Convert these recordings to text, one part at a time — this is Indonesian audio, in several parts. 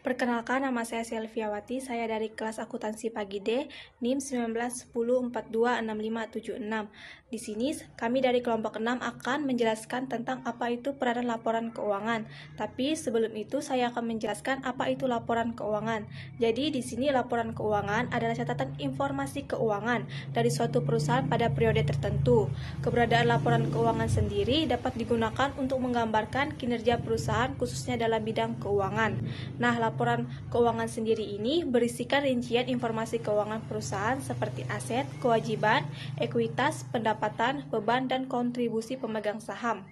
Perkenalkan, nama saya Selviawati, saya dari kelas akuntansi pagi D, NIM 1910426576. Di sini kami dari kelompok 6 akan menjelaskan tentang apa itu peranan laporan keuangan. Tapi sebelum itu saya akan menjelaskan apa itu laporan keuangan. Jadi di sini laporan keuangan adalah catatan informasi keuangan dari suatu perusahaan pada periode tertentu. Keberadaan laporan keuangan sendiri dapat digunakan untuk menggambarkan kinerja perusahaan khususnya dalam bidang keuangan. Nah, laporan keuangan sendiri ini berisikan rincian informasi keuangan perusahaan seperti aset, kewajiban, ekuitas, pendapatan, beban, dan kontribusi pemegang saham.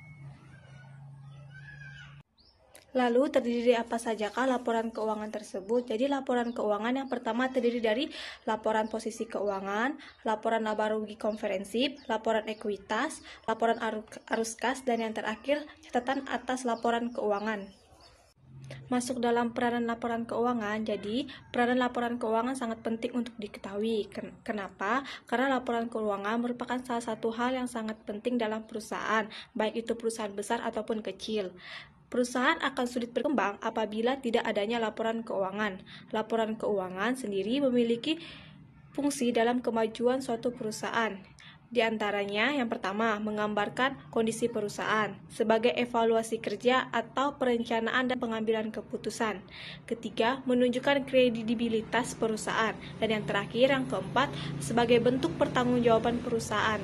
Lalu terdiri dari apa sajakah laporan keuangan tersebut? Jadi laporan keuangan yang pertama terdiri dari laporan posisi keuangan, laporan laba rugi komprehensif, laporan ekuitas, laporan arus kas, dan yang terakhir catatan atas laporan keuangan. Masuk dalam peranan laporan keuangan, jadi peranan laporan keuangan sangat penting untuk diketahui. Kenapa? Karena laporan keuangan merupakan salah satu hal yang sangat penting dalam perusahaan, baik itu perusahaan besar ataupun kecil. Perusahaan akan sulit berkembang apabila tidak adanya laporan keuangan. Laporan keuangan sendiri memiliki fungsi dalam kemajuan suatu perusahaan. Di antaranya, yang pertama, menggambarkan kondisi perusahaan sebagai evaluasi kerja atau perencanaan dan pengambilan keputusan. Ketiga, menunjukkan kredibilitas perusahaan. Dan yang terakhir, yang keempat, sebagai bentuk pertanggungjawaban perusahaan.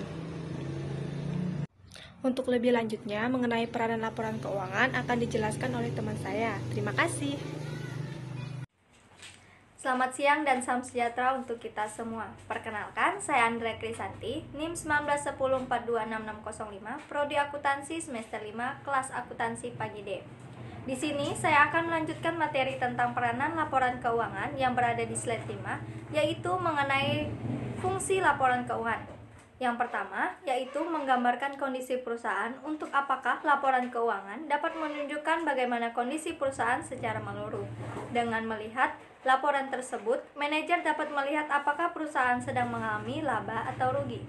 Untuk lebih lanjutnya mengenai peranan laporan keuangan akan dijelaskan oleh teman saya. Terima kasih. Selamat siang dan salam sejahtera untuk kita semua. Perkenalkan, saya Andrea Krisanti, NIM 1910426605, Prodi Akuntansi semester 5, kelas akuntansi pagi D. Di sini saya akan melanjutkan materi tentang peranan laporan keuangan yang berada di slide 5, yaitu mengenai fungsi laporan keuangan. Yang pertama, yaitu menggambarkan kondisi perusahaan. Untuk apakah laporan keuangan dapat menunjukkan bagaimana kondisi perusahaan secara menyeluruh. Dengan melihat laporan tersebut, manajer dapat melihat apakah perusahaan sedang mengalami laba atau rugi.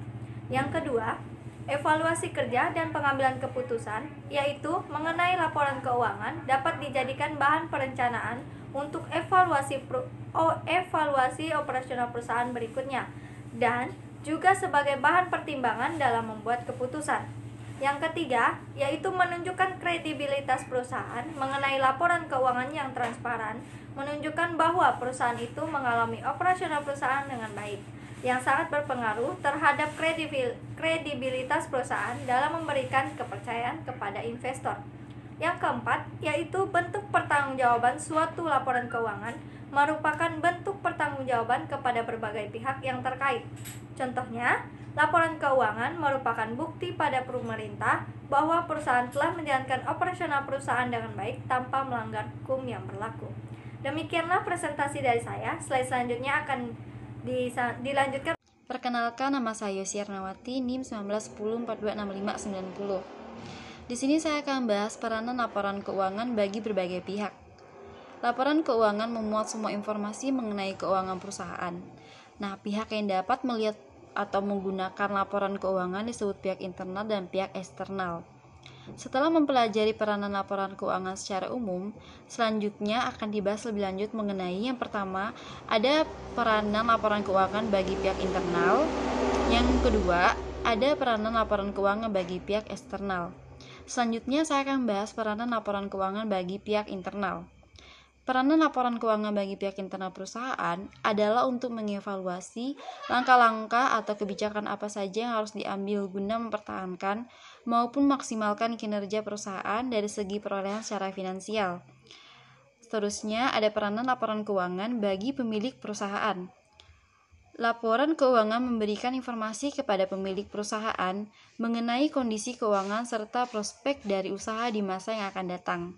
Yang kedua, evaluasi kerja dan pengambilan keputusan, yaitu mengenai laporan keuangan dapat dijadikan bahan perencanaan untuk evaluasi operasional perusahaan berikutnya, dan juga sebagai bahan pertimbangan dalam membuat keputusan. Yang ketiga, yaitu menunjukkan kredibilitas perusahaan mengenai laporan keuangan yang transparan, menunjukkan bahwa perusahaan itu mengalami operasional perusahaan dengan baik, yang sangat berpengaruh terhadap kredibilitas perusahaan dalam memberikan kepercayaan kepada investor. Yang keempat, yaitu bentuk pertanggungjawaban suatu laporan keuangan merupakan bentuk pertanggungjawaban kepada berbagai pihak yang terkait. Contohnya, laporan keuangan merupakan bukti pada pemerintah bahwa perusahaan telah menjalankan operasional perusahaan dengan baik tanpa melanggar hukum yang berlaku. Demikianlah presentasi dari saya. Slide selanjutnya akan dilanjutkan. Perkenalkan, nama saya Yosi Ernawati, NIM 1910426590. Di sini saya akan membahas peranan laporan keuangan bagi berbagai pihak. Laporan keuangan memuat semua informasi mengenai keuangan perusahaan. Nah, pihak yang dapat melihat atau menggunakan laporan keuangan disebut pihak internal dan pihak eksternal. Setelah mempelajari peranan laporan keuangan secara umum, selanjutnya akan dibahas lebih lanjut mengenai yang pertama, ada peranan laporan keuangan bagi pihak internal. Yang kedua, ada peranan laporan keuangan bagi pihak eksternal. Selanjutnya saya akan membahas peranan laporan keuangan bagi pihak internal. Peranan laporan keuangan bagi pihak internal perusahaan adalah untuk mengevaluasi langkah-langkah atau kebijakan apa saja yang harus diambil guna mempertahankan maupun maksimalkan kinerja perusahaan dari segi perolehan secara finansial. Seterusnya, ada peranan laporan keuangan bagi pemilik perusahaan. Laporan keuangan memberikan informasi kepada pemilik perusahaan mengenai kondisi keuangan serta prospek dari usaha di masa yang akan datang.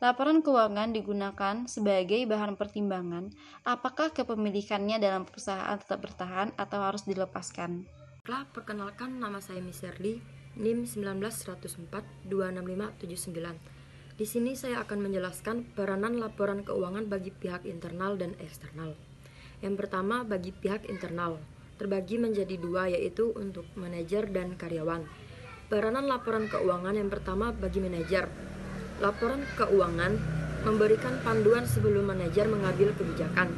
Laporan keuangan digunakan sebagai bahan pertimbangan apakah kepemilikannya dalam perusahaan tetap bertahan atau harus dilepaskan. Perkenalkan, nama saya Miss Erli, NIM 1910426579. Di sini saya akan menjelaskan peranan laporan keuangan bagi pihak internal dan eksternal. Yang pertama, bagi pihak internal, terbagi menjadi dua, yaitu untuk manajer dan karyawan. Peranan laporan keuangan yang pertama bagi manajer. Laporan keuangan memberikan panduan sebelum manajer mengambil kebijakan.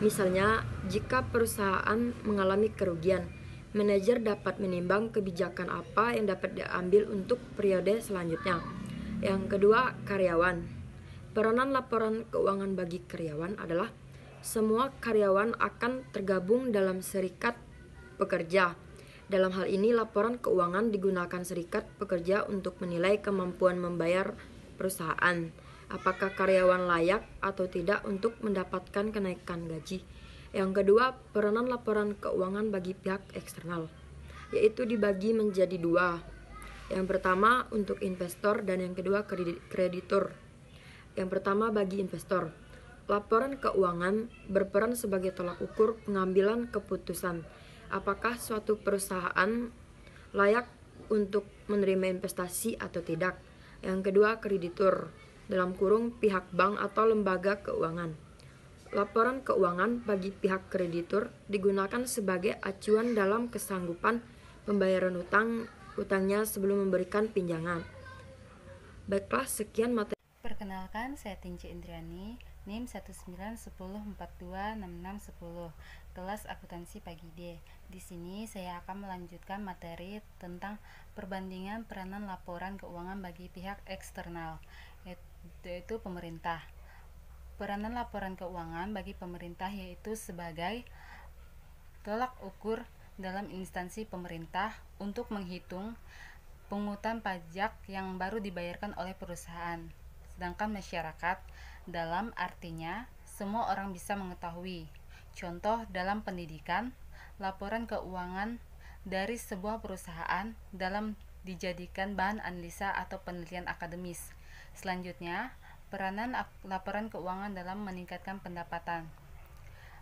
Misalnya, jika perusahaan mengalami kerugian, manajer dapat menimbang kebijakan apa yang dapat diambil untuk periode selanjutnya. Yang kedua, karyawan. Peranan laporan keuangan bagi karyawan adalah semua karyawan akan tergabung dalam serikat pekerja. Dalam hal ini, laporan keuangan digunakan serikat pekerja untuk menilai kemampuan membayar perusahaan. Apakah karyawan layak atau tidak untuk mendapatkan kenaikan gaji. Yang kedua, peranan laporan keuangan bagi pihak eksternal, yaitu dibagi menjadi dua. Yang pertama untuk investor dan yang kedua kreditur. Yang pertama bagi investor, laporan keuangan berperan sebagai tolak ukur pengambilan keputusan apakah suatu perusahaan layak untuk menerima investasi atau tidak. Yang kedua kreditur, dalam kurung pihak bank atau lembaga keuangan. Laporan keuangan bagi pihak kreditur digunakan sebagai acuan dalam kesanggupan pembayaran utangnya sebelum memberikan pinjaman. Baiklah, sekian materi. Perkenalkan, saya Tinci Indriani, NIM 1910426610, kelas akuntansi pagi D. Di sini saya akan melanjutkan materi tentang perbandingan peranan laporan keuangan bagi pihak eksternal, yaitu pemerintah. Peranan laporan keuangan bagi pemerintah yaitu sebagai tolak ukur dalam instansi pemerintah untuk menghitung pungutan pajak yang baru dibayarkan oleh perusahaan. Sedangkan masyarakat dalam artinya semua orang bisa mengetahui. Contoh dalam pendidikan, laporan keuangan dari sebuah perusahaan dalam dijadikan bahan analisa atau penelitian akademis. Selanjutnya, peranan laporan keuangan dalam meningkatkan pendapatan.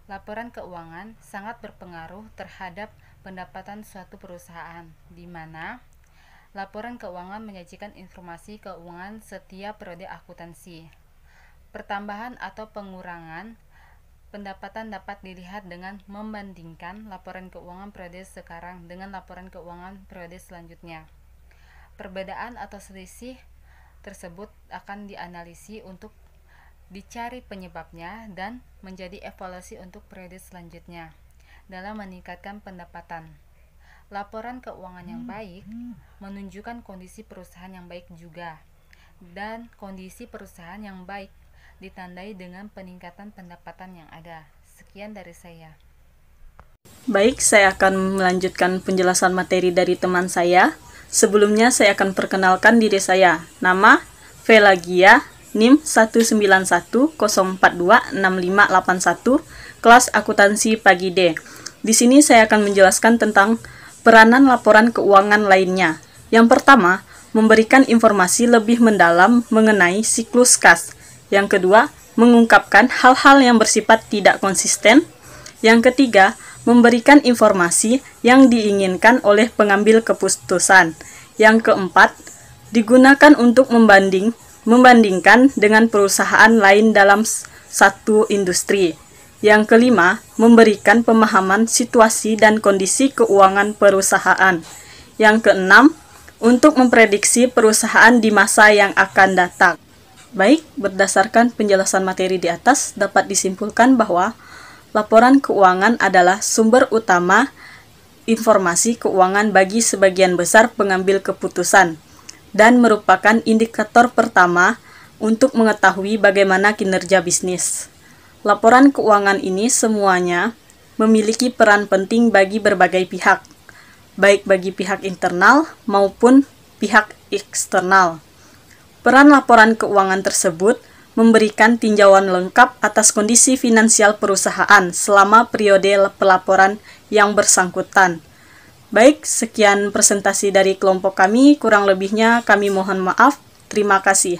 Laporan keuangan sangat berpengaruh terhadap pendapatan suatu perusahaan, di mana laporan keuangan menyajikan informasi keuangan setiap periode akuntansi. Pertambahan atau pengurangan pendapatan dapat dilihat dengan membandingkan laporan keuangan periode sekarang dengan laporan keuangan periode selanjutnya. Perbedaan atau selisih tersebut akan dianalisis untuk dicari penyebabnya dan menjadi evaluasi untuk periode selanjutnya dalam meningkatkan pendapatan. Laporan keuangan yang baik menunjukkan kondisi perusahaan yang baik juga, dan kondisi perusahaan yang baik ditandai dengan peningkatan pendapatan yang ada. Sekian dari saya. Baik, saya akan melanjutkan penjelasan materi dari teman saya. Sebelumnya saya akan perkenalkan diri saya. Nama Velagia, NIM 1910426581, kelas akuntansi pagi D. Di sini saya akan menjelaskan tentang peranan laporan keuangan lainnya. Yang pertama, memberikan informasi lebih mendalam mengenai siklus kas. Yang kedua, mengungkapkan hal-hal yang bersifat tidak konsisten. Yang ketiga, memberikan informasi yang diinginkan oleh pengambil keputusan. Yang keempat, digunakan untuk membandingkan dengan perusahaan lain dalam satu industri. Yang kelima, memberikan pemahaman situasi dan kondisi keuangan perusahaan. Yang keenam, untuk memprediksi perusahaan di masa yang akan datang. Baik, berdasarkan penjelasan materi di atas, dapat disimpulkan bahwa laporan keuangan adalah sumber utama informasi keuangan bagi sebagian besar pengambil keputusan dan merupakan indikator pertama untuk mengetahui bagaimana kinerja bisnis. Laporan keuangan ini semuanya memiliki peran penting bagi berbagai pihak, baik bagi pihak internal maupun pihak eksternal. Peran laporan keuangan tersebut memberikan tinjauan lengkap atas kondisi finansial perusahaan selama periode pelaporan yang bersangkutan. Baik, sekian presentasi dari kelompok kami, kurang lebihnya kami mohon maaf. Terima kasih.